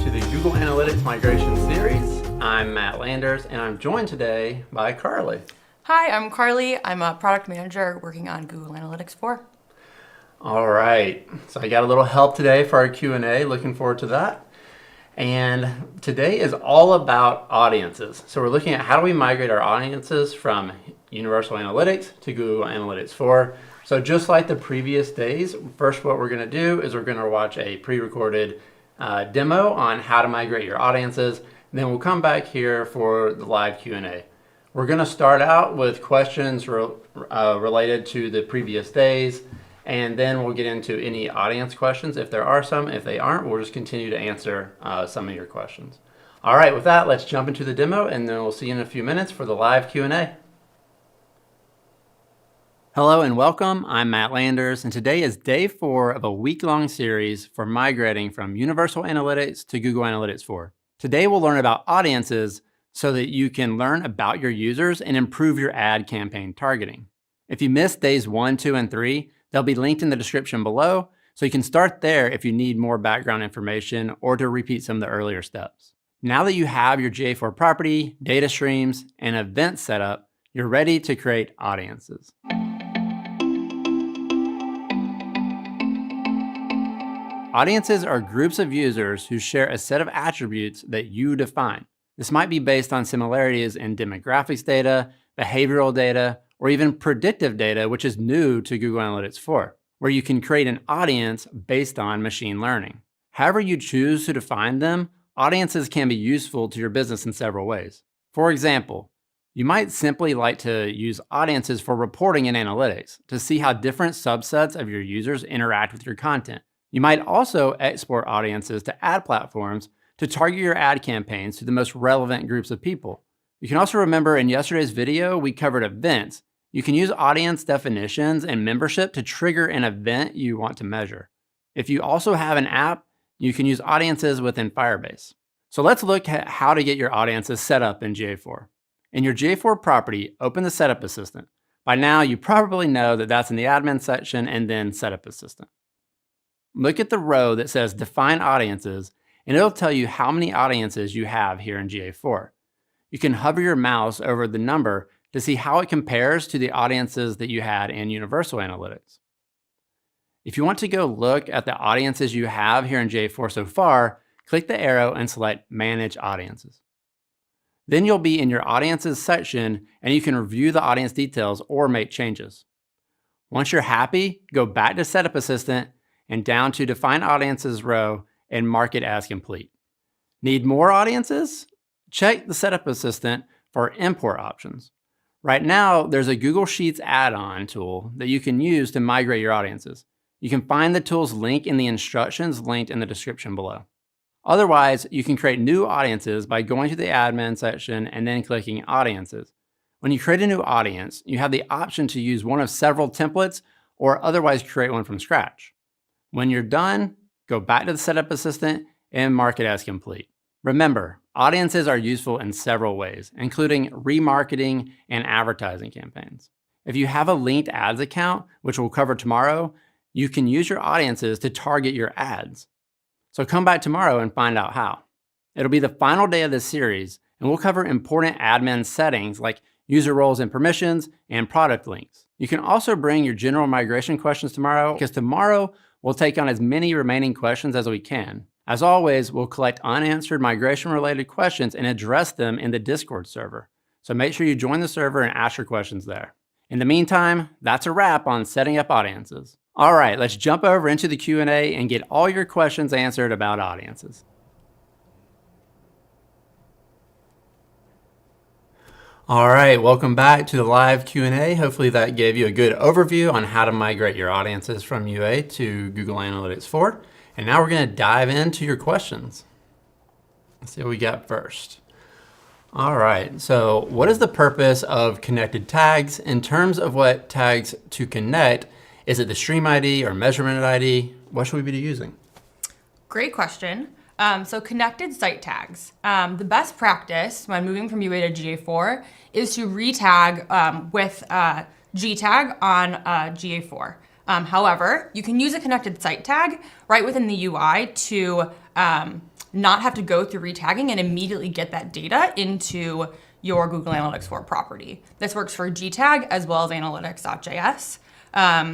to the Google Analytics Migration Series. I'm Matt Landers, and I'm joined today by Carly. Hi, I'm Carly. I'm a product manager working on Google Analytics 4. All right, so I got a little help today for our Q&A. Looking forward to that. And today is all about audiences. So we're looking at how do we migrate our audiences from Universal Analytics to Google Analytics 4. So just like the previous days, first what we're going to do is we're going to watch a pre-recorded demo on how to migrate your audiences. And then we'll come back here for the live Q&A. We're going to start out with questions related to the previous days, and then we'll get into any audience questions if there are some. If they aren't, we'll just continue to answer some of your questions. All right, with that, let's jump into the demo, and then we'll see you in a few minutes for the live Q&A. Hello and welcome. I'm Matt Landers, and today is day 4 of a week-long series for migrating from Universal Analytics to Google Analytics 4. Today we'll learn about audiences so that you can learn about your users and improve your ad campaign targeting. If you missed days 1, 2, and 3, they'll be linked in the description below, so you can start there if you need more background information or to repeat some of the earlier steps. Now that you have your GA4 property, data streams, and events set up, you're ready to create audiences. Audiences are groups of users who share a set of attributes that you define. This might be based on similarities in demographics data, behavioral data, or even predictive data, which is new to Google Analytics 4, where you can create an audience based on machine learning. However you choose to define them, audiences can be useful to your business in several ways. For example, you might simply like to use audiences for reporting in analytics to see how different subsets of your users interact with your content. You might also export audiences to ad platforms to target your ad campaigns to the most relevant groups of people. You can also remember in yesterday's video, we covered events. You can use audience definitions and membership to trigger an event you want to measure. If you also have an app, you can use audiences within Firebase. So let's look at how to get your audiences set up in GA4. In your GA4 property, open the Setup Assistant. By now, you probably know that that's in the admin section and then Setup Assistant. Look at the row that says Define Audiences, and it'll tell you how many audiences you have here in GA4. You can hover your mouse over the number to see how it compares to the audiences that you had in Universal Analytics. If you want to go look at the audiences you have here in GA4 so far, click the arrow and select Manage Audiences. Then you'll be in your Audiences section, and you can review the audience details or make changes. Once you're happy, go back to Setup Assistant and down to Define Audiences row and mark it as complete. Need more audiences? Check the Setup Assistant for import options. Right now, there's a Google Sheets add-on tool that you can use to migrate your audiences. You can find the tool's link in the instructions linked in the description below. Otherwise, you can create new audiences by going to the admin section and then clicking Audiences. When you create a new audience, you have the option to use one of several templates or otherwise create one from scratch. When you're done, go back to the Setup Assistant and mark it as complete. Remember, audiences are useful in several ways, including remarketing and advertising campaigns. If you have a linked ads account, which we'll cover tomorrow, you can use your audiences to target your ads. So come back tomorrow and find out how. It'll be the final day of this series, and we'll cover important admin settings like user roles and permissions and product links. You can also bring your general migration questions tomorrow, because tomorrow we'll take on as many remaining questions as we can. As always, we'll collect unanswered migration-related questions and address them in the Discord server. So make sure you join the server and ask your questions there. In the meantime, that's a wrap on setting up audiences. All right, let's jump over into the Q&A and get all your questions answered about audiences. All right, welcome back to the live Q&A. Hopefully that gave you a good overview on how to migrate your audiences from UA to Google Analytics 4. And now we're going to dive into your questions. Let's see what we got first. All right, so what is the purpose of connected tags? In terms of what tags to connect, is it the stream ID or measurement ID? What should we be using? Great question. So connected site tags. The best practice when moving from UA to GA4 is to retag with GTag on GA4. However, you can use a connected site tag right within the UI to not have to go through retagging and immediately get that data into your Google Analytics 4 property. This works for GTag as well as analytics.js.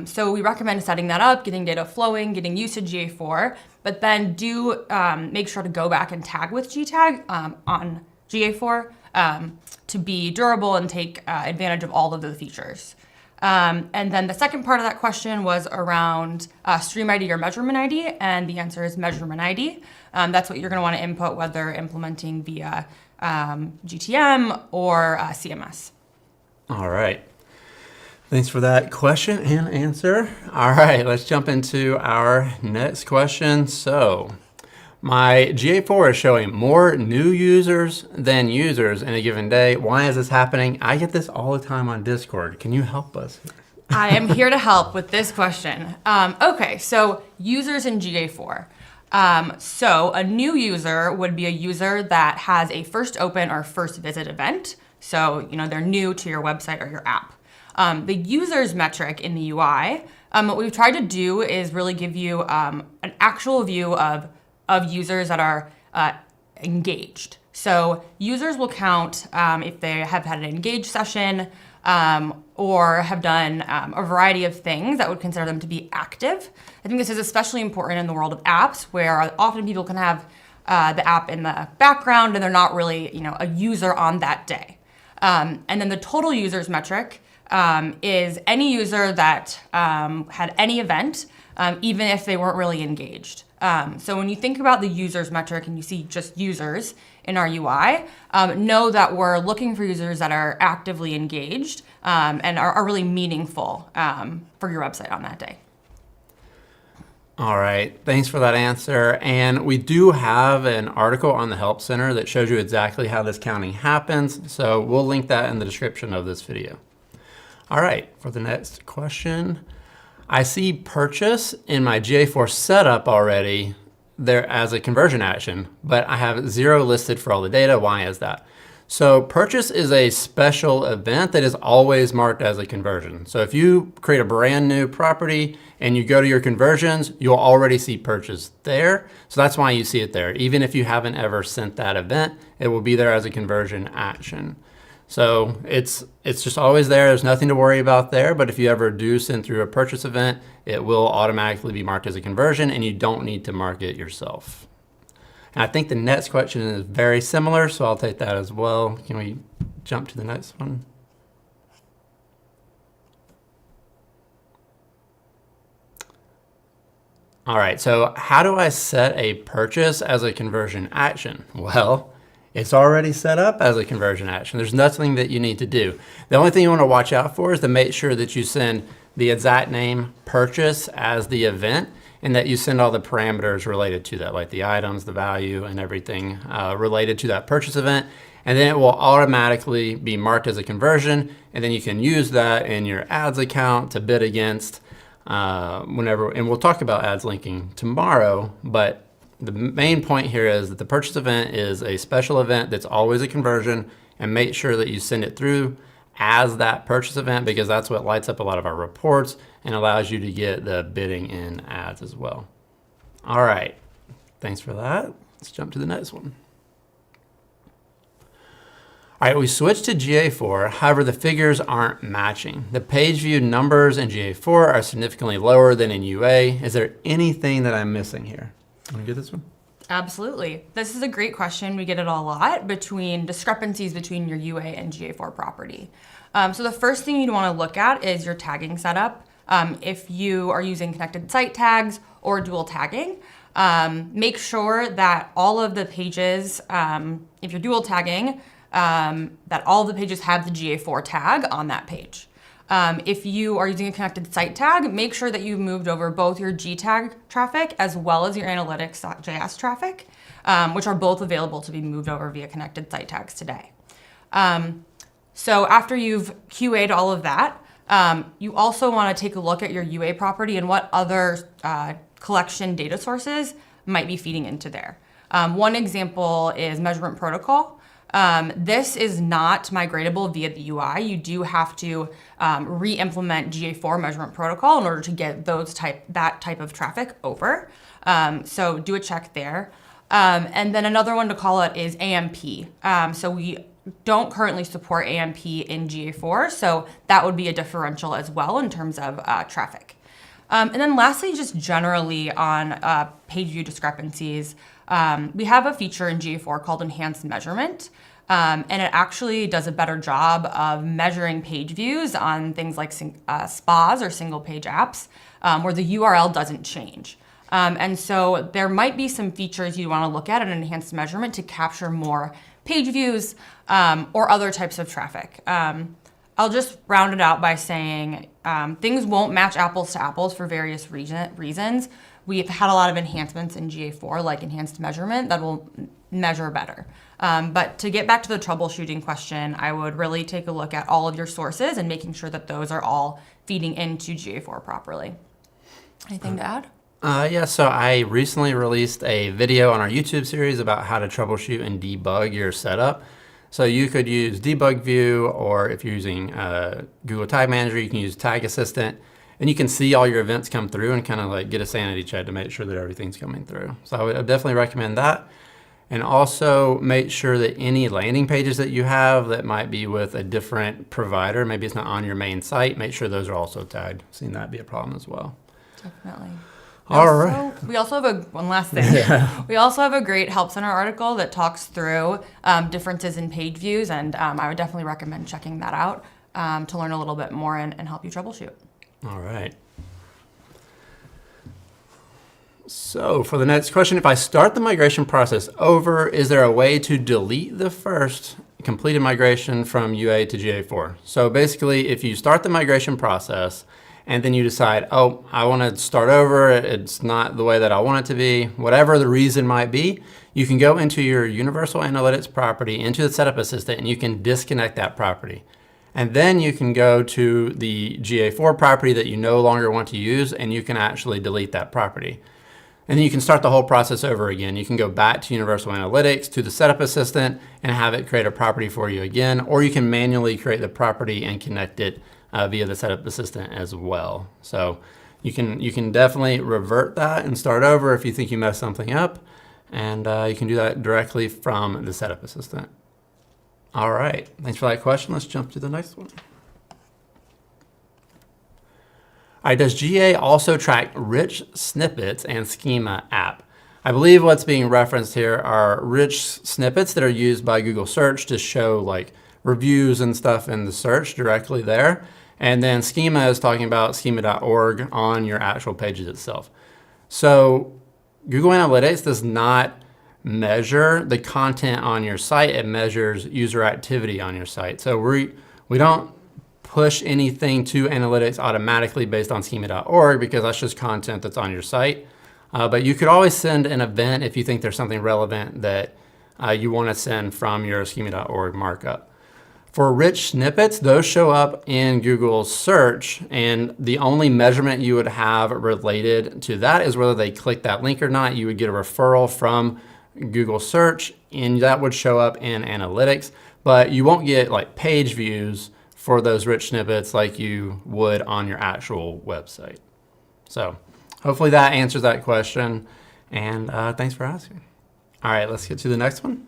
So we recommend setting that up, getting data flowing, getting used to GA4, but then do make sure to go back and tag with GTag on GA4 to be durable and take advantage of all of the features. And then the second part of that question was around stream ID or measurement ID, and the answer is measurement ID. That's what you're going to want to input, whether implementing via GTM or CMS. All right. Thanks for that question and answer. All right, let's jump into our next question. So my GA4 is showing more new users than users in a given day. Why is this happening? I get this all the time on Discord. Can you help us? I am here to help with this question. Okay, so users in GA4. So a new user would be a user that has a first open or first visit event. So, they're new to your website or your app. The users metric in the UI, what we've tried to do is really give you an actual view of users that are engaged. So users will count if they have had an engaged session or have done a variety of things that would consider them to be active. I think this is especially important in the world of apps, where often people can have the app in the background and they're not really a user on that day. And then the total users metric is any user that had any event, even if they weren't really engaged. So when you think about the users metric and you see just users in our UI, know that we're looking for users that are actively engaged and are really meaningful for your website on that day. All right, thanks for that answer. And we do have an article on the Help Center that shows you exactly how this counting happens. So we'll link that in the description of this video. All right, for the next question. I see purchase in my GA4 setup already there as a conversion action, but I have 0 listed for all the data. Why is that? So purchase is a special event that is always marked as a conversion. So if you create a brand new property and you go to your conversions, you'll already see purchase there. So that's why you see it there. Even if you haven't ever sent that event, it will be there as a conversion action. So it's just always there. There's nothing to worry about there. But if you ever do send through a purchase event, it will automatically be marked as a conversion and you don't need to mark it yourself. And I think the next question is very similar, so I'll take that as well. Can we jump to the next one? All right, so how do I set a purchase as a conversion action? Well, it's already set up as a conversion action. There's nothing that you need to do. The only thing you want to watch out for is to make sure that you send the exact name purchase as the event, and that you send all the parameters related to that, like the items, the value, and everything related to that purchase event. And then it will automatically be marked as a conversion, and then you can use that in your ads account to bid against whenever, and we'll talk about ads linking tomorrow, but the main point here is that the purchase event is a special event that's always a conversion, and make sure that you send it through as that purchase event, because that's what lights up a lot of our reports and allows you to get the bidding in ads as well. All right, thanks for that. Let's jump to the next one. All right, we switched to GA4, however, the figures aren't matching. The page view numbers in GA4 are significantly lower than in UA. Is there anything that I'm missing here? Want to get this one? Absolutely. This is a great question. We get it a lot between discrepancies between your UA and GA4 property. So the first thing you'd want to look at is your tagging setup. If you are using connected site tags or dual tagging, make sure that all of the pages, if you're dual tagging, that all of the pages have the GA4 tag on that page. If you are using a connected site tag, make sure that you've moved over both your GTag traffic as well as your analytics.js traffic, which are both available to be moved over via connected site tags today. So after you've QA'd all of that, you also want to take a look at your UA property and what other collection data sources might be feeding into there. One example is measurement protocol. This is not migratable via the UI. You do have to re-implement GA4 measurement protocol in order to get that type of traffic over. So do a check there. And then another one to call out is AMP. So we don't currently support AMP in GA4, so that would be a differential as well in terms of traffic. And then lastly, just generally on page view discrepancies, we have a feature in GA4 called enhanced measurement. And it actually does a better job of measuring page views on things like spas or single page apps where the URL doesn't change. And so there might be some features you want to look at in enhanced measurement to capture more page views or other types of traffic. I'll just round it out by saying things won't match apples to apples for various reasons. We've had a lot of enhancements in GA4, like enhanced measurement, that will measure better. But to get back to the troubleshooting question, I would really take a look at all of your sources and making sure that those are all feeding into GA4 properly. Anything to add? Yeah, so I recently released a video on our YouTube series about how to troubleshoot and debug your setup. So you could use PAGEVIEW, or if you're using Google Tag Manager, you can use Tag Assistant, and you can see all your events come through and kind of like get a sanity check to make sure that everything's coming through. So I would definitely recommend that. And also make sure that any landing pages that you have that might be with a different provider, maybe it's not on your main site, make sure those are also tagged. I've seen that be a problem as well. Definitely. All right. We also have one last thing. Yeah. We also have a great Help Center article that talks through differences in page views, and I would definitely recommend checking that out to learn a little bit more and help you troubleshoot. All right. So for the next question, if I start the migration process over, is there a way to delete the first completed migration from UA to GA4? So basically, if you start the migration process and then you decide, oh, I want to start over, it's not the way that I want it to be, whatever the reason might be, you can go into your Universal Analytics property, into the Setup Assistant, and you can disconnect that property. And then you can go to the GA4 property that you no longer want to use, and you can actually delete that property. And then you can start the whole process over again. You can go back to Universal Analytics, to the Setup Assistant, and have it create a property for you again, or you can manually create the property and connect it via the Setup Assistant as well. So you can definitely revert that and start over if you think you messed something up, and you can do that directly from the Setup Assistant. All right, thanks for that question. Let's jump to the next one. All right, does GA also track rich snippets and schema app? I believe what's being referenced here are rich snippets that are used by Google search to show like reviews and stuff in the search directly there. And then schema is talking about schema.org on your actual pages itself. So Google Analytics does not measure the content on your site. It measures user activity on your site. So we don't push anything to analytics automatically based on schema.org because that's just content that's on your site. But you could always send an event if you think there's something relevant that you want to send from your schema.org markup. For rich snippets, those show up in Google search, and the only measurement you would have related to that is whether they click that link or not. You would get a referral from Google search, and that would show up in analytics, but you won't get like page views for those rich snippets like you would on your actual website. So hopefully that answers that question, and thanks for asking. All right, let's get to the next one.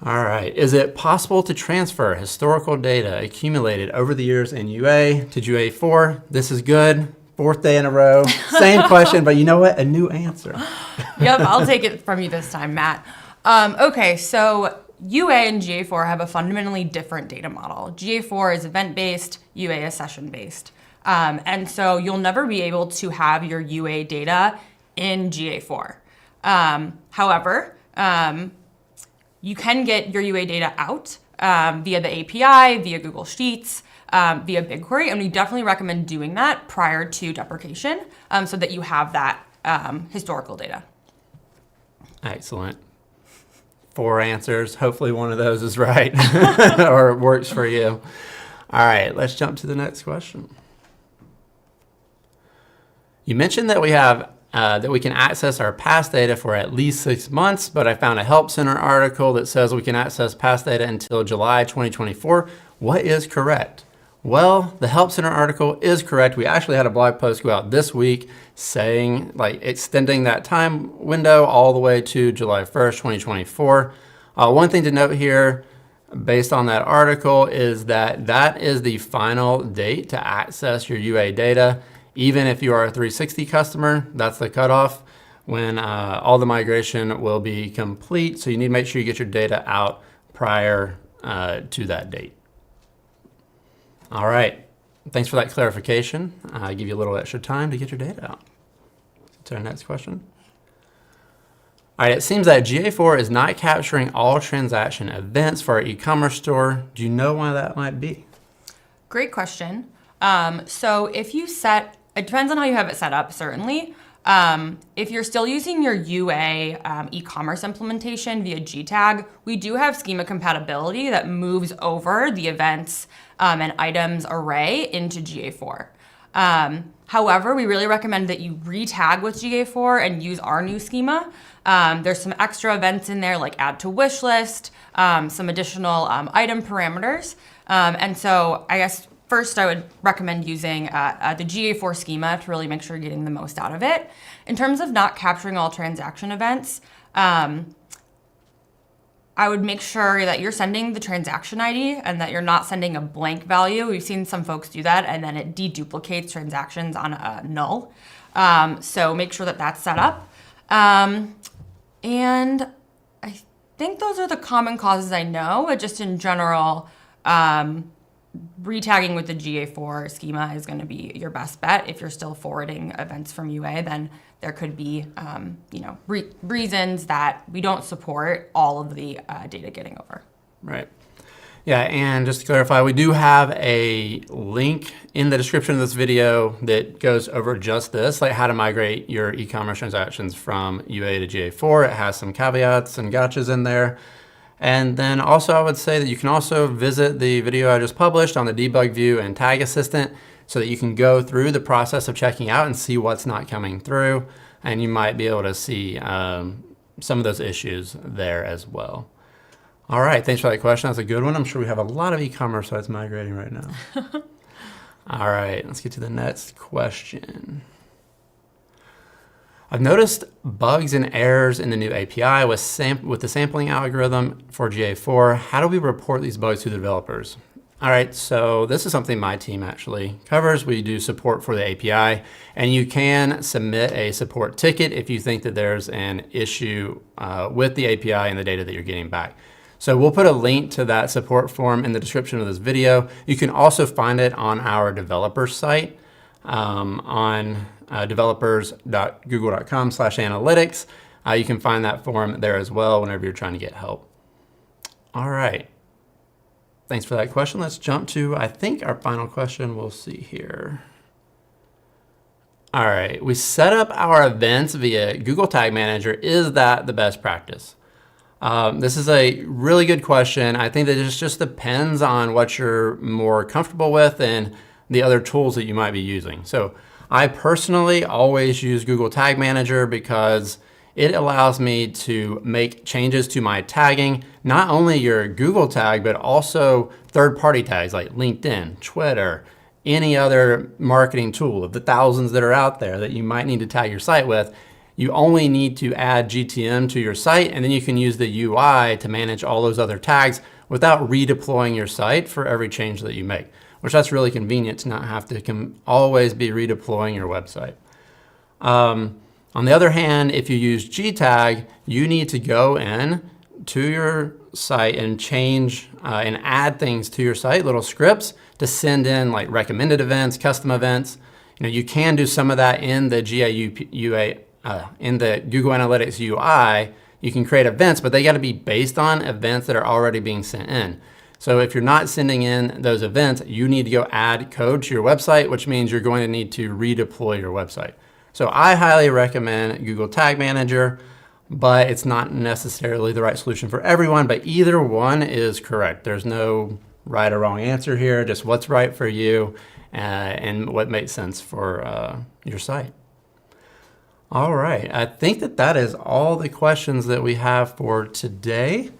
All right, is it possible to transfer historical data accumulated over the years in UA to GA4? This is good. Fourth day in a row. Same question, but you know what? A new answer. Yep, I'll take it from you this time, Matt. Okay, so UA and GA4 have a fundamentally different data model. GA4 is event-based, UA is session-based. And so you'll never be able to have your UA data in GA4. However, you can get your UA data out via the API, via Google Sheets, via BigQuery, and we definitely recommend doing that prior to deprecation so that you have that historical data. Excellent. 4 answers. Hopefully one of those is right or works for you. All right, let's jump to the next question. You mentioned that we have that we can access our past data for at least 6 months, but I found a Help Center article that says we can access past data until July 2024. What is correct? Well, the Help Center article is correct. We actually had a blog post go out this week saying, like, extending that time window all the way to July 1st, 2024. One thing to note here, based on that article, is that that is the final date to access your UA data. Even if you are a 360 customer, that's the cutoff when all the migration will be complete. So you need to make sure you get your data out prior to that date. All right, thanks for that clarification. I give you a little extra time to get your data out. To our next question. All right, it seems that GA4 is not capturing all transaction events for our e-commerce store. Do you know why that might be? Great question. So if you set, it depends on how you have it set up, certainly. If you're still using your UA e-commerce implementation via GTag, we do have schema compatibility that moves over the events and items array into GA4. However, we really recommend that you retag with GA4 and use our new schema. There's some extra events in there like add to wish list, some additional item parameters. And so I guess first I would recommend using the GA4 schema to really make sure you're getting the most out of it. In terms of not capturing all transaction events, I would make sure that you're sending the transaction ID and that you're not sending a blank value. We've seen some folks do that and then it deduplicates transactions on a null. So make sure that that's set up. And I think those are the common causes I know, but just in general, retagging with the GA4 schema is going to be your best bet. If you're still forwarding events from UA, then there could be reasons that we don't support all of the data getting over. Right. Yeah, and just to clarify, we do have a link in the description of this video that goes over just this, like how to migrate your e-commerce transactions from UA to GA4. It has some caveats and gotchas in there. And then also I would say that you can also visit the video I just published on the debug view and tag assistant so that you can go through the process of checking out and see what's not coming through. And you might be able to see some of those issues there as well. All right, thanks for that question. That's a good one. I'm sure we have a lot of e-commerce sites migrating right now. All right, let's get to the next question. I've noticed bugs and errors in the new API with the sampling algorithm for GA4. How do we report these bugs to the developers? All right, so this is something my team actually covers. We do support for the API, and you can submit a support ticket if you think that there's an issue with the API and the data that you're getting back. So we'll put a link to that support form in the description of this video. You can also find it on our developer site on developers.google.com/analytics. You can find that form there as well whenever you're trying to get help. All right. Thanks for that question. Let's jump to, I think, our final question. We'll see here. All right. We set up our events via Google Tag Manager. Is that the best practice? This is a really good question. I think that it just depends on what you're more comfortable with and the other tools that you might be using. So I personally always use Google Tag Manager because it allows me to make changes to my tagging, not only your Google tag, but also third-party tags like LinkedIn, Twitter, any other marketing tool of the thousands that are out there that you might need to tag your site with. You only need to add GTM to your site, and then you can use the UI to manage all those other tags without redeploying your site for every change that you make, which that's really convenient to not have to always be redeploying your website. On the other hand, if you use GTag, you need to go in to your site and change and add things to your site, little scripts to send in like recommended events, custom events. You can do some of that in the in the Google Analytics UI. You can create events, but they got to be based on events that are already being sent in. So if you're not sending in those events, you need to go add code to your website, which means you're going to need to redeploy your website. So I highly recommend Google Tag Manager, but it's not necessarily the right solution for everyone, but either one is correct. There's no right or wrong answer here, just what's right for you and what makes sense for your site. All right, I think that is all the questions that we have for today.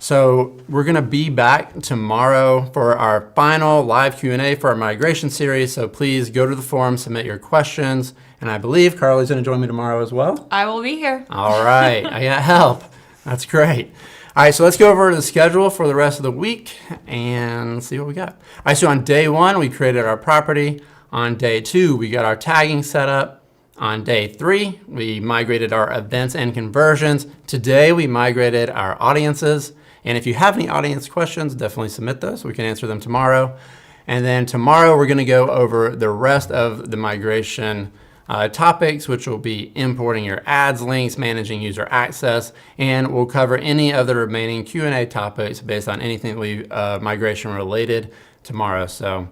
So we're going to be back tomorrow for our final live Q&A for our migration series. So please go to the forum, submit your questions. And I believe Carly's going to join me tomorrow as well. I will be here. All right. I got help. That's great. All right, so let's go over the schedule for the rest of the week and see what we got. All right, so on day 1, we created our property. On day 2, we got our tagging set up. On day 3, we migrated our events and conversions. Today, we migrated our audiences. And if you have any audience questions, definitely submit those. We can answer them tomorrow. And then tomorrow, we're going to go over the rest of the migration topics, which will be importing your ads, links, managing user access, and we'll cover any of the remaining Q&A topics based on anything we migration related tomorrow. So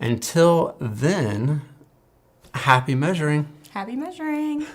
until then, happy measuring. Happy measuring.